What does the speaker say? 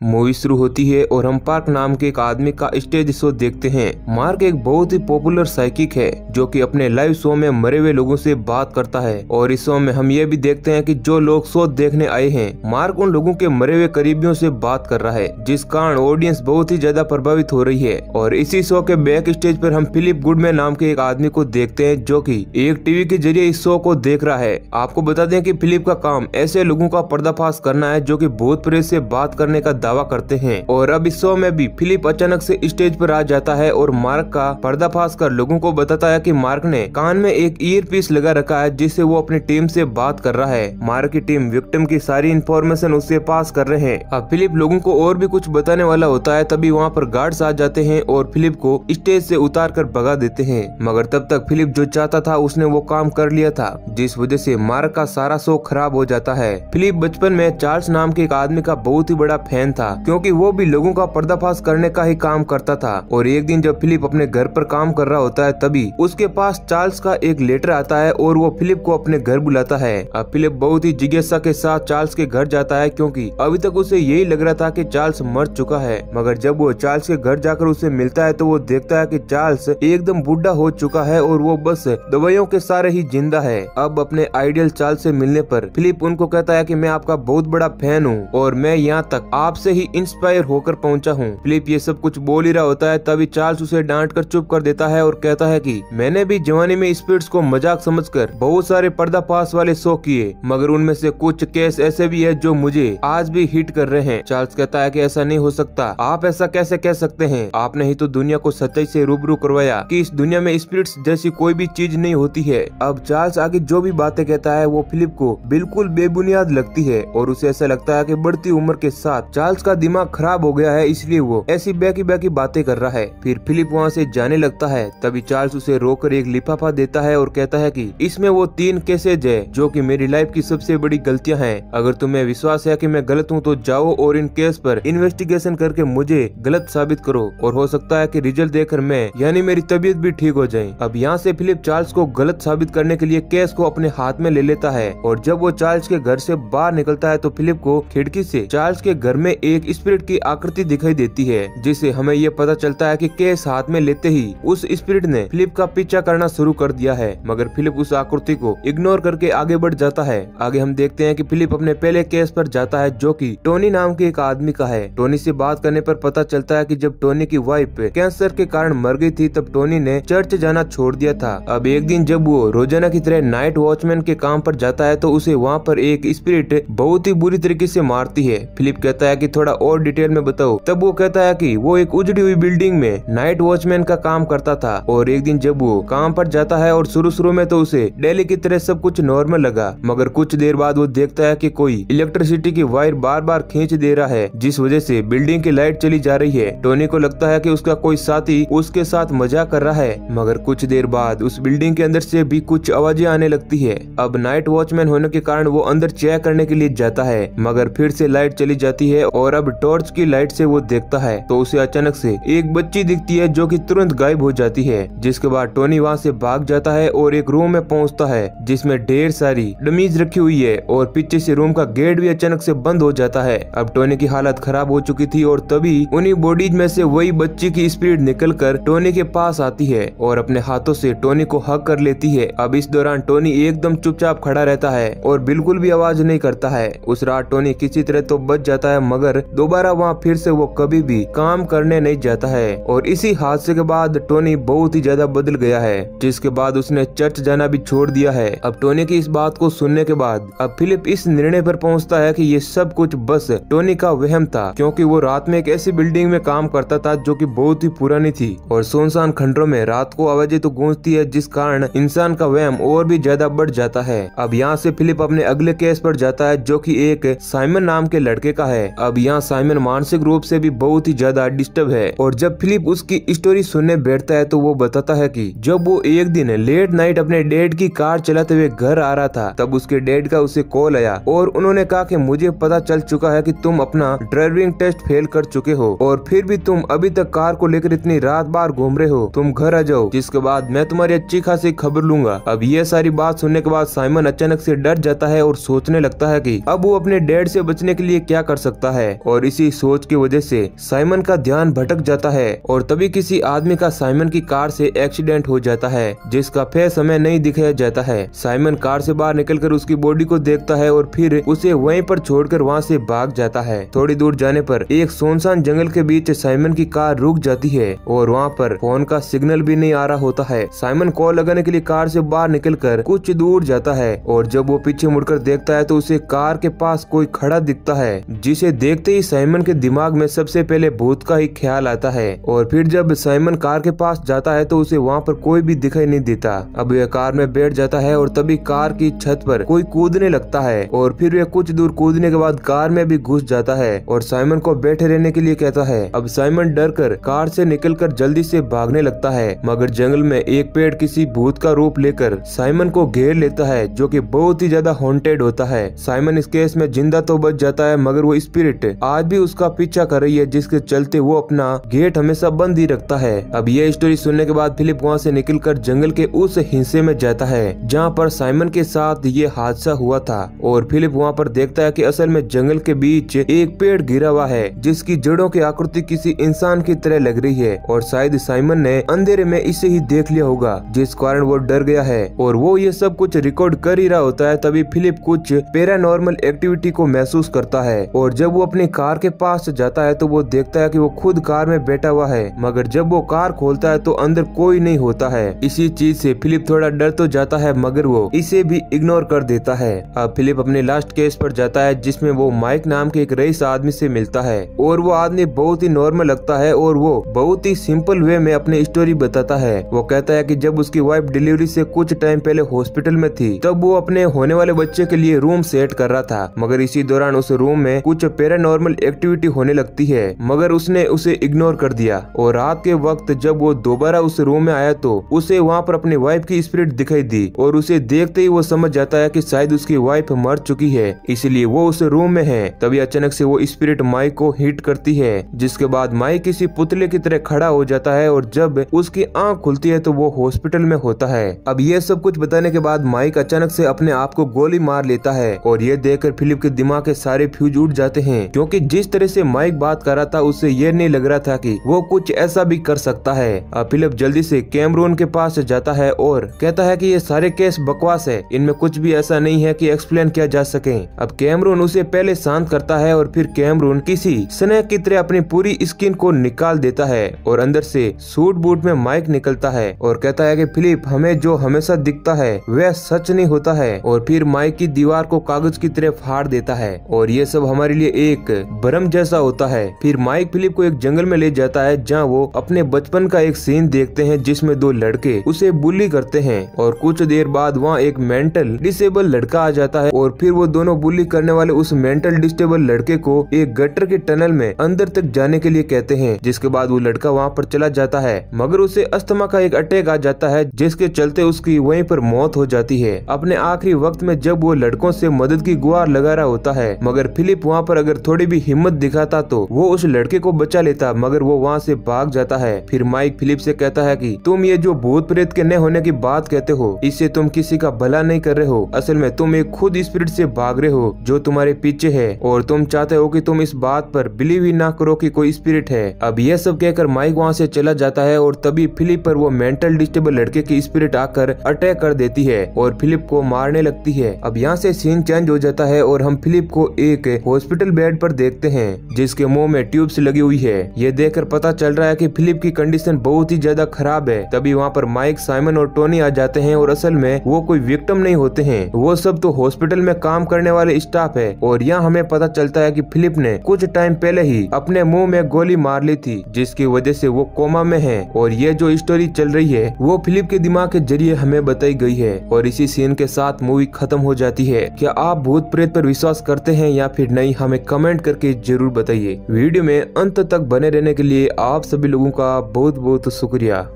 Movie शुरू होती है और हम मार्क नाम के एक आदमी का स्टेज शो देखते हैं। मार्क एक बहुत ही पॉपुलर साइकिक है जो कि अपने लाइव शो में मरे हुए लोगों से बात करता है और इस शो में हम ये भी देखते हैं कि जो लोग शो देखने आए हैं, मार्क उन लोगों के मरे हुए करीबियों से बात कर रहा है, जिस कारण ऑडियंस बहुत ही ज्यादा प्रभावित हो रही है। और इसी शो के बैक स्टेज पर हम फिलिप गुडमैन नाम के एक आदमी को देखते हैं जो कि एक टीवी के जरिए इस शो को देख रहा है। आपको बता दें कि फिलिप का काम ऐसे लोगों का पर्दाफाश करना है जो कि भूत प्रेत से बात करने का दावा करते हैं। और अब इस शो में भी फिलिप अचानक से स्टेज पर आ जाता है और मार्क का पर्दाफाश कर लोगों को बताता है कि मार्क ने कान में एक ईयर पीस लगा रखा है जिससे वो अपनी टीम से बात कर रहा है। मार्क की टीम विक्टिम की सारी इन्फॉर्मेशन उससे पास कर रहे हैं। अब फिलिप लोगों को और भी कुछ बताने वाला होता है, तभी वहाँ पर गार्ड्स आ जाते हैं और फिलिप को स्टेज से उतार कर भगा देते हैं। मगर तब तक फिलिप जो चाहता था उसने वो काम कर लिया था, जिस वजह से मार्क का सारा शो खराब हो जाता है। फिलिप बचपन में चार्ल्स नाम के एक आदमी का बहुत ही बड़ा फैन था, क्योंकि वो भी लोगों का पर्दाफाश करने का ही काम करता था। और एक दिन जब फिलिप अपने घर पर काम कर रहा होता है, तभी उसके पास चार्ल्स का एक लेटर आता है और वो फिलिप को अपने घर बुलाता है। अब फिलिप बहुत ही जिज्ञासा के साथ चार्ल्स के घर जाता है, क्योंकि अभी तक उसे यही लग रहा था कि चार्ल्स मर चुका है। मगर जब वो चार्ल्स के घर जाकर उसे मिलता है तो वो देखता है कि चार्ल्स एकदम बुढ़ा हो चुका है और वो बस दवाइयों के सहारे ही जिंदा है। अब अपने आइडियल चार्ल्स से मिलने पर फिलिप उनको कहता है कि मैं आपका बहुत बड़ा फैन हूँ और मैं यहाँ तक आपसे ही इंस्पायर होकर पहुँचा हूँ। फिलिप ये सब कुछ बोल ही रहा होता है, तभी चार्ल्स उसे डांट कर चुप कर देता है और कहता है कि मैंने भी जवानी में स्पिरिट्स को मजाक समझकर बहुत सारे पर्दाफाश वाले शो किए, मगर उनमें से कुछ केस ऐसे भी है जो मुझे आज भी हिट कर रहे हैं। चार्ल्स कहता है कि ऐसा नहीं हो सकता, आप ऐसा कैसे कह सकते हैं? आपने ही तो दुनिया को सच्चाई से रूबरू करवाया कि इस दुनिया में स्पिरिट्स जैसी कोई भी चीज नहीं होती है। अब चार्ल्स आगे जो भी बातें कहता है वो फिलिप को बिल्कुल बेबुनियाद लगती है और उसे ऐसा लगता है कि बढ़ती उम्र के साथ चार्ल्स का दिमाग खराब हो गया है, इसलिए वो ऐसी बैकी बातें कर रहा है। फिर फिलिप वहाँ से जाने लगता है, तभी चार्ल्स उसे रोककर एक लिफाफा देता है और कहता है कि इसमें वो 3 केसेज है जो कि मेरी लाइफ की सबसे बड़ी गलतियां हैं। अगर तुम्हें विश्वास है कि मैं गलत हूँ तो जाओ और इन केस पर इन्वेस्टिगेशन करके मुझे गलत साबित करो, और हो सकता है कि रिजल्ट देखकर मैं यानी मेरी तबीयत भी ठीक हो जाए। अब यहाँ से फिलिप चार्ल्स को गलत साबित करने के लिए केस को अपने हाथ में ले लेता है। और जब वो चार्ल्स के घर से बाहर निकलता है तो फिलिप को खिड़की से चार्ल्स के घर में एक स्पिरिट की आकृति दिखाई देती है, जिससे हमें ये पता चलता है कि केस हाथ में लेते ही उस स्पिरिट ने फिलिप का पीछा करना शुरू कर दिया है। मगर फिलिप उस आकृति को इग्नोर करके आगे बढ़ जाता है। आगे हम देखते हैं कि फिलिप अपने पहले केस पर जाता है जो कि टोनी नाम के एक आदमी का है। टोनी से बात करने पर पता चलता है कि जब टोनी की वाइफ कैंसर के कारण मर गई थी तब टोनी ने चर्च जाना छोड़ दिया था। अब एक दिन जब वो रोजाना की तरह नाइट वॉचमैन के काम पर जाता है तो उसे वहाँ पर एक स्पिरिट बहुत ही बुरी तरीके से मारती है। फिलिप कहता है कि थोड़ा और डिटेल में बताओ। तब वो कहता है कि वो एक उजड़ी हुई बिल्डिंग में नाइट वॉचमैन का काम करता था और एक दिन जब वो काम पर जाता है और शुरू में तो उसे डेली की तरह सब कुछ नॉर्मल लगा, मगर कुछ देर बाद वो देखता है कि कोई इलेक्ट्रिसिटी की वायर बार बार खींच दे रहा है, जिस वजह से बिल्डिंग की लाइट चली जा रही है। टोनी को लगता है कि उसका कोई साथी उसके साथ मजाक कर रहा है, मगर कुछ देर बाद उस बिल्डिंग के अंदर से भी कुछ आवाजें आने लगती है। अब नाइट वॉचमैन होने के कारण वो अंदर चेक करने के लिए जाता है, मगर फिर से लाइट चली जाती है और अब टॉर्च की लाइट से वो देखता है तो उसे अचानक से एक बच्ची दिखती है जो कि तुरंत गायब हो जाती है। जिसके बाद टोनी वहाँ से भाग जाता है और एक रूम में पहुँचता है जिसमें ढेर सारी डमीज रखी हुई है और पीछे से रूम का गेट भी अचानक से बंद हो जाता है। अब टोनी की हालत खराब हो चुकी थी और तभी उन्हीं बॉडीज में से वही बच्ची की स्पिरिट निकलकर टोनी के पास आती है और अपने हाथों से टोनी को हग कर लेती है। अब इस दौरान टोनी एकदम चुपचाप खड़ा रहता है और बिल्कुल भी आवाज नहीं करता है। उस रात टोनी किसी तरह तो बच जाता है, मगर दोबारा वहाँ फिर से वो कभी भी काम करने नहीं जाता है। और इसी हादसे के बाद टोनी बहुत ही ज्यादा बदल गया है, जिसके बाद उसने चर्च जाना भी छोड़ दिया है। अब टोनी की इस बात को सुनने के बाद अब फिलिप इस निर्णय पर पहुंचता है कि ये सब कुछ बस टोनी का वहम था, क्योंकि वो रात में एक ऐसी बिल्डिंग में काम करता था जो कि बहुत ही पुरानी थी और सुनसान खंडरों में रात को आवाजें तो गूंजती है, जिस कारण इंसान का वहम और भी ज्यादा बढ़ जाता है। अब यहाँ से फिलिप अपने अगले केस पर जाता है जो कि एक साइमन नाम के लड़के का है। अब यहाँ साइमन मानसिक रूप से भी बहुत ही ज्यादा डिस्टर्ब है और जब फिलिप उसकी स्टोरी सुनने बैठता है तो वो बताता है कि जब वो एक दिन लेट नाइट अपने डैड की कार चलाते हुए घर आ रहा था तब उसके डैड का उसे कॉल आया और उन्होंने कहा कि मुझे पता चल चुका है कि तुम अपना ड्राइविंग टेस्ट फेल कर चुके हो और फिर भी तुम अभी तक कार को लेकर इतनी रात बार घूम रहे हो, तुम घर आ जाओ, जिसके बाद मैं तुम्हारी अच्छी खासी खबर लूंगा। अब ये सारी बात सुनने के बाद साइमन अचानक से डर जाता है और सोचने लगता है कि अब वो अपने डैड से बचने के लिए क्या कर सकता है। और इसी सोच की वजह से साइमन का ध्यान भटक जाता है और तभी किसी आदमी का साइमन की कार से एक्सीडेंट हो जाता है, जिसका फेस हमें नहीं दिखाया जाता है। साइमन कार से बाहर निकलकर उसकी बॉडी को देखता है और फिर उसे वहीं पर छोड़कर वहाँ से भाग जाता है। थोड़ी दूर जाने पर एक सुनसान जंगल के बीच साइमन की कार रुक जाती है और वहाँ पर फोन का सिग्नल भी नहीं आ रहा होता है। साइमन कॉल लगाने के लिए कार से बाहर निकलकर कुछ दूर जाता है और जब वो पीछे मुड़कर देखता है तो उसे कार के पास कोई खड़ा दिखता है, जिसे देखते ही साइमन के दिमाग में सबसे पहले भूत का ही ख्याल आता है। और फिर जब साइमन कार के पास जाता है तो उसे वहाँ पर कोई भी दिखाई नहीं देता। अब यह कार में बैठ जाता है और तभी कार की छत पर कोई कूदने लगता है और फिर वह कुछ दूर कूदने के बाद कार में भी घुस जाता है और साइमन को बैठे रहने के लिए कहता है। अब साइमन डर कर कार से निकलकर जल्दी से भागने लगता है, मगर जंगल में एक पेड़ किसी भूत का रूप लेकर साइमन को घेर लेता है, जो कि बहुत ही ज्यादा हॉन्टेड होता है। साइमन इस केस में जिंदा तो बच जाता है, मगर वो स्पिरिट आज भी उसका पीछा कर रही है, जिसके चलते वो अपना गेट हमेशा बंद ही रखता है। अब ये स्टोरी सुनने के बाद फिलिप वहाँ से निकलकर जंगल के उस हिस्से में जाता है जहाँ पर साइमन के साथ ये हादसा हुआ था और फिलिप वहाँ पर देखता है कि असल में जंगल के बीच एक पेड़ गिरा हुआ है, जिसकी जड़ों की आकृति किसी इंसान की तरह लग रही है और शायद साइमन ने अंधेरे में इसे ही देख लिया होगा, जिस कारण वो डर गया है और वो ये सब कुछ रिकॉर्ड कर ही रहा होता है। तभी फिलिप कुछ पैरानॉर्मल एक्टिविटी को महसूस करता है और जब वो अपनी कार के पास जाता है तो वो देखता है कि वो खुद कार में बैठा हुआ है, मगर जब वो कार खोलता है तो अंदर कोई नहीं होता है। इसी चीज से फिलिप थोड़ा डर तो जाता है, मगर वो इसे भी इग्नोर कर देता है। अब फिलिप अपने लास्ट केस पर जाता है, जिसमें वो माइक नाम के एक रईस आदमी से मिलता है और वो आदमी बहुत ही नॉर्मल लगता है और वो बहुत ही सिंपल वे में अपनी स्टोरी बताता है। वो कहता है कि जब उसकी वाइफ डिलीवरी से कुछ टाइम पहले हॉस्पिटल में थी, तब वो अपने होने वाले बच्चे के लिए रूम सेट कर रहा था, मगर इसी दौरान उस रूम में कुछ पैरानॉर्मल एक्टिविटी होने लगती है, मगर उसने उसे इग्नोर कर दिया। और रात के वक्त जब वो दोबारा उस रूम में आया तो उसे वहाँ पर अपनी वाइफ की स्पिरिट दिखाई दी और उसे देखते ही वो समझ जाता है कि शायद उसकी वाइफ मर चुकी है, इसलिए वो उस रूम में है। तभी अचानक से वो स्पिरिट माइक को हिट करती है, जिसके बाद माइक किसी पुतले की तरह खड़ा हो जाता है और जब उसकी आंख खुलती है तो वो हॉस्पिटल में होता है। अब ये सब कुछ बताने के बाद माइक अचानक से अपने आप को गोली मार लेता है और ये देखकर फिलिप के दिमाग के सारे फ्यूज उड़ जाते हैं, क्योंकि जिस तरह से माइक बात कर रहा था उससे ये नहीं लग रहा था कि वो कुछ ऐसा भी कर सकता है। अब फिलिप जल्दी से कैमरून के पास जाता है और कहता है कि ये सारे केस बकवास है, इनमें कुछ भी ऐसा नहीं है कि एक्सप्लेन किया जा सके। अब कैमरून उसे पहले शांत करता है और फिर कैमरून किसी स्नेक की तरह अपनी पूरी स्किन को निकाल देता है और अंदर से सूट बूट में माइक निकलता है और कहता है कि फिलिप, हमें जो हमेशा दिखता है वह सच नहीं होता है। और फिर माइक की दीवार को कागज की तरह फाड़ देता है और ये सब हमारे लिए एक भ्रम जैसा होता है। फिर माइक फिलिप को एक जंगल में ले जाता है जहाँ वो अपने बचपन का एक सीन देखते हैं, जिसमें दो लड़के उसे बुली करते हैं और कुछ देर बाद वहाँ एक मेंटल डिसेबल लड़का आ जाता है और फिर वो दोनों बुली करने वाले उस मेंटल डिसेबल लड़के को एक गटर के टनल में अंदर तक जाने के लिए कहते हैं, जिसके बाद वो लड़का वहाँ पर चला जाता है, मगर उसे अस्थमा का एक अटैक आ जाता है, जिसके चलते उसकी वहीं पर मौत हो जाती है। अपने आखिरी वक्त में जब वो लड़कों से मदद की गुहार लगा रहा होता है, मगर फिलिप वहाँ पर अगर थोड़ी भी हिम्मत दिखाता तो वो उस लड़के को बचा लेता, मगर वो वहाँ से भाग जाता है। फिर माइक फिलिप से कहता है कि तुम ये जो भूत प्रेत के न होने की बात कहते हो, इससे तुम किसी का भला नहीं कर रहे हो। असल में तुम एक खुद स्पिरिट से भाग रहे हो जो तुम्हारे पीछे है और तुम चाहते हो कि तुम इस बात पर बिलीव ही ना करो कि कोई स्पिरिट है। अब यह सब कहकर माइक वहाँ से चला जाता है और तभी फिलिप पर वो मेंटल डिस्टेबल लड़के की स्पिरिट आकर अटैक कर देती है और फिलिप को मारने लगती है। अब यहाँ से सीन चेंज हो जाता है और हम फिलिप को एक हॉस्पिटल बेड पर देखते हैं, जिसके मुंह में ट्यूब्स लगी हुई है। ये देखकर पता चल रहा है कि फिलिप की कंडीशन बहुत ही ज्यादा खराब है। तभी वहाँ पर माइक, साइमन और टोनी आ जाते हैं और असल में वो कोई विक्टिम नहीं होते हैं, वो सब तो हॉस्पिटल में काम करने वाले स्टाफ है। और यहाँ हमें पता चलता है कि फिलिप ने कुछ टाइम पहले ही अपने मुंह में गोली मार ली थी, जिसकी वजह से वो कोमा में है। और ये जो स्टोरी चल रही है वो फिलिप के दिमाग के जरिए हमें बताई गई है और इसी सीन के साथ मूवी खत्म हो जाती है। क्या आप भूत प्रेत पर विश्वास करते हैं या फिर नहीं, हमें कमेंट करके जरूर बताइए। वीडियो में अंत तक बने रहने के लिए आप सभी लोगों का बहुत बहुत शुक्रिया।